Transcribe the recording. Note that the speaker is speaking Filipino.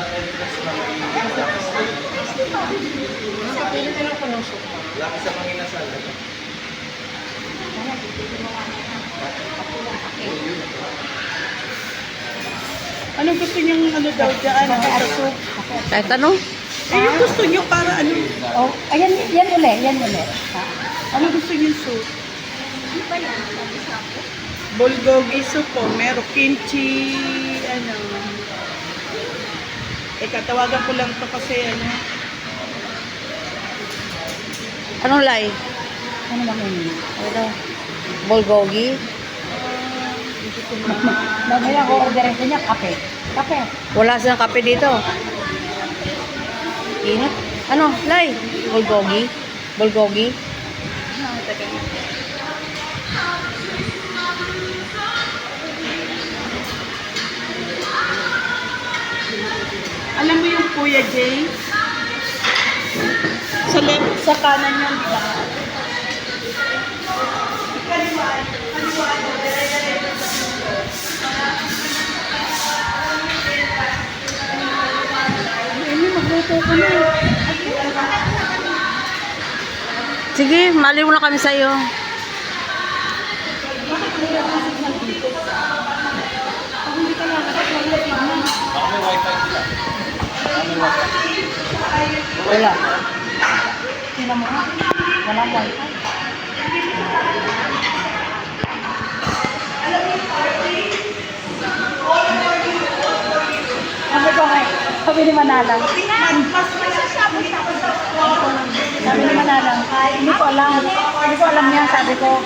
entrance ng Pili na lang po ng soup. Laki sa Manginasal. Anong gusto niyong ano daw dyan? Soup? Kahit ano? Eh, yung gusto niyo para ano? Oh, ayan, yan uli, yan uli. Ano gusto niyo soup? Bulgogi soup po. Meron kimchi, ano. Katawagan ko lang to kasi ano. Anong lay? Ano bang yun? Ano? Bulgogi? Mamaya ko orderin ko niya, kape. Kape. Wala silang kape dito. Init? Ano? Lay? Bulgogi? Bulgogi? Alam mo yung Kuya Jay? Sa left, sa kanan yun, di ba? Magluto ko na. Sige, mali mo na kami sa'yo. Baka may wifi sila. Baka may wifi. Wala. Sila mo nga. Walang wifi. Sabi ko nga, sabi ni Manalang. Sabi ni Manalang, hindi ko alam. Hindi ko alam yan, sabi ko.